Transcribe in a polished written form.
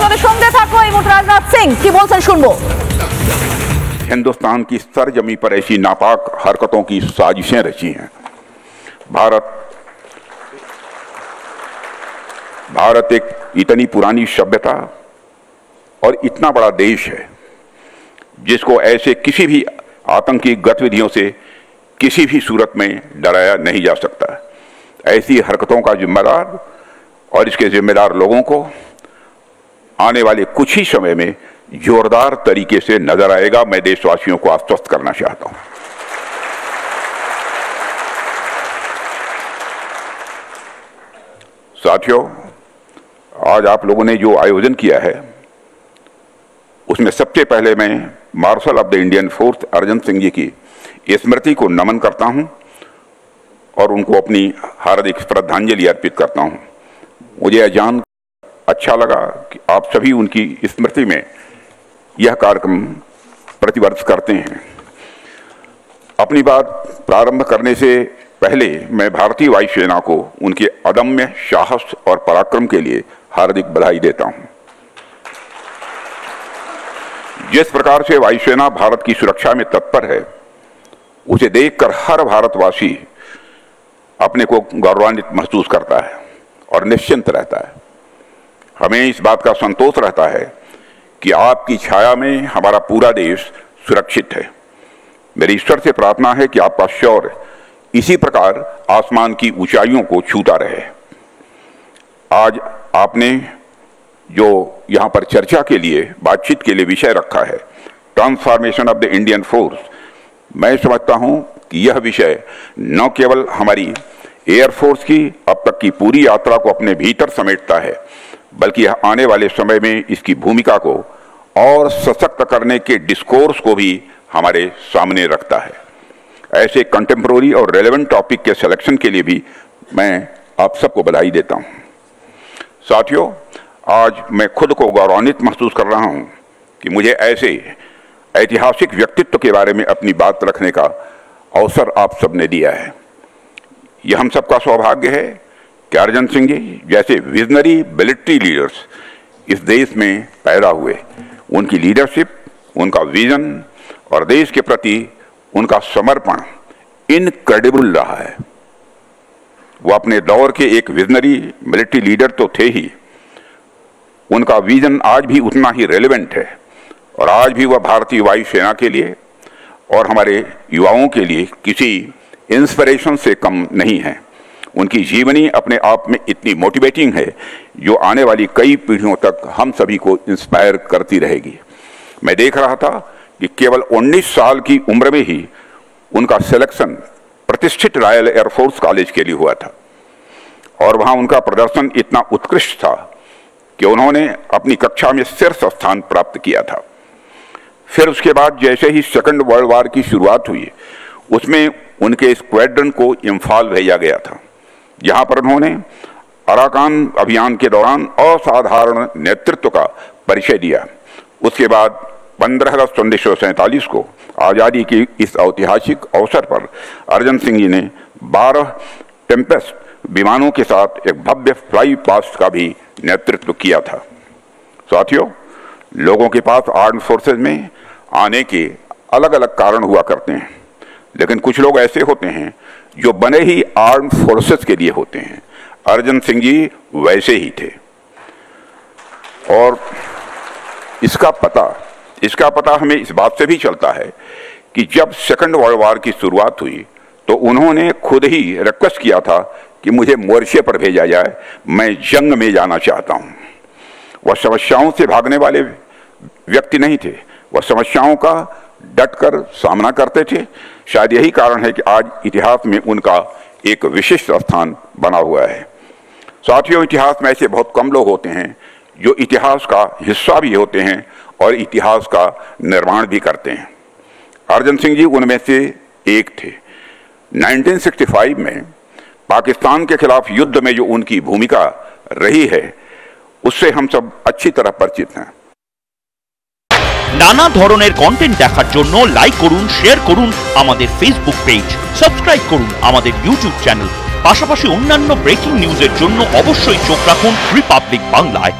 আমাদের সঙ্গে থাকো এই মুহূর্তে রাজনাথ সিং কি বলছেন শুনবো। हिंदुस्तान की सरजमी पर ऐसी नापाक हरकतों की साजिशें रची हैं। भारत एक इतनी पुरानी सभ्यता और इतना बड़ा देश है जिसको ऐसे किसी भी आतंकी गतिविधियों से किसी भी सूरत में डराया नहीं जा सकता। ऐसी हरकतों का जिम्मेदार और इसके जिम्मेदार लोगों को आने वाले कुछ ही समय में जोरदार तरीके से नजर आएगा। मैं देशवासियों को आश्वस्त करना चाहता हूं। साथियों, आज आप लोगों ने जो आयोजन किया है उसमें सबसे पहले मैं marshal of the Indian force Arjan Singh ji की स्मृति को नमन करता हूं और उनको अपनी हार्दिक श्रद्धांजलि अर्पित करता हूं। मुझे यह जान अच्छा लगा कि आप सभी उनकी स्मृति में यह कार्यक्रम प्रतिवर्ष करते हैं। अपनी बात प्रारंभ करने से पहले मैं भारतीय वायुसेना को उनके अदम्य साहस और पराक्रम के लिए हार्दिक बधाई देता हूं। जिस प्रकार से वायुसेना भारत की सुरक्षा में तत्पर है उसे देखकर हर भारतवासी अपने को गौरवान्वित महसूस करता है और निश्चिंत रहता है। हमें इस बात का संतोष रहता है कि आपकी छाया में हमारा पूरा देश सुरक्षित है। मेरी ईश्वर से प्रार्थना है कि आपका शौर्य इसी प्रकार आसमान की ऊंचाइयों को छूता रहे। आज आपने जो यहाँ पर चर्चा के लिए बातचीत के लिए विषय रखा है transformation of the Indian force, मैं समझता हूँ कि यह विषय न केवल हमारी एयरफोर्स की अब तक की पूरी यात्रा को अपने भीतर समेटता है बल्कि यह आने वाले समय में इसकी भूमिका को और सशक्त करने के डिस्कोर्स को भी हमारे सामने रखता है। ऐसे कंटेम्प्रोरी और रेलेवेंट टॉपिक के सिलेक्शन के लिए भी मैं आप सबको बधाई देता हूं। साथियों, आज मैं खुद को गौरवान्वित महसूस कर रहा हूं कि मुझे ऐसे ऐतिहासिक व्यक्तित्व के बारे में अपनी बात रखने का अवसर आप सबने दिया है। यह हम सबका सौभाग्य है कि अर्जन सिंह जी जैसे विजनरी मिलिट्री लीडर्स इस देश में पैदा हुए। उनकी लीडरशिप, उनका विजन और देश के प्रति उनका समर्पण इनक्रेडिबल रहा है। वो अपने दौर के एक विजनरी मिलिट्री लीडर तो थे ही, उनका विजन आज भी उतना ही रेलेवेंट है और आज भी वह भारतीय वायुसेना के लिए और हमारे युवाओं के लिए किसी इंस्पिरेशन से कम नहीं है। उनकी जीवनी अपने आप में इतनी मोटिवेटिंग है जो आने वाली कई पीढ़ियों तक हम सभी को इंस्पायर करती रहेगी। मैं देख रहा था कि केवल 19 साल की उम्र में ही उनका सिलेक्शन प्रतिष्ठित रॉयल एयरफोर्स कॉलेज के लिए हुआ था और वहां उनका प्रदर्शन इतना उत्कृष्ट था कि उन्होंने अपनी कक्षा में शीर्ष स्थान प्राप्त किया था। फिर उसके बाद जैसे ही सेकंड वर्ल्ड वॉर की शुरुआत हुई उसमें उनके स्क्वाड्रन को इम्फाल भेजा गया था, जहां पर उन्होंने अराकान अभियान के दौरान असाधारण नेतृत्व का परिचय दिया। उसके बाद 15 अगस्त 1947 को आज़ादी की इस ऐतिहासिक अवसर पर अर्जन सिंह जी ने 12 टेम्पेस्ट विमानों के साथ एक भव्य फ्लाई पास्ट का भी नेतृत्व किया था। साथियों, लोगों के पास आर्म्ड फोर्सेज में आने के अलग अलग कारण हुआ करते हैं, लेकिन कुछ लोग ऐसे होते हैं जो बने ही आर्म्ड फोर्सेस के लिए होते हैं। अर्जन सिंह जी वैसे ही थे और इसका पता हमें इस बात से भी चलता है कि जब सेकंड वर्ल्ड वॉर की शुरुआत हुई तो उन्होंने खुद ही रिक्वेस्ट किया था कि मुझे मोर्चे पर भेजा जाए, मैं जंग में जाना चाहता हूं। वह समस्याओं से भागने वाले व्यक्ति नहीं थे, वह समस्याओं का डटकर सामना करते थे। शायद यही कारण है कि आज इतिहास में उनका एक विशिष्ट स्थान बना हुआ है। साथियों, इतिहास में ऐसे बहुत कम लोग होते हैं जो इतिहास का हिस्सा भी होते हैं और इतिहास का निर्माण भी करते हैं। अर्जन सिंह जी उनमें से एक थे। 1965 में पाकिस्तान के खिलाफ युद्ध में जो उनकी भूमिका रही है उससे हम सब अच्छी तरह परिचित हैं। नाना ধরনের কন্টেন্ট দেখার জন্য লাইক করুন, শেয়ার করুন আমাদের ফেসবুক পেজ, সাবস্ক্রাইব করুন আমাদের ইউটিউব চ্যানেল। পাশাপাশি অন্যান্য ব্রেকিং নিউজের জন্য অবশ্যই চোখ রাখুন রিপাবলিক বাংলায়।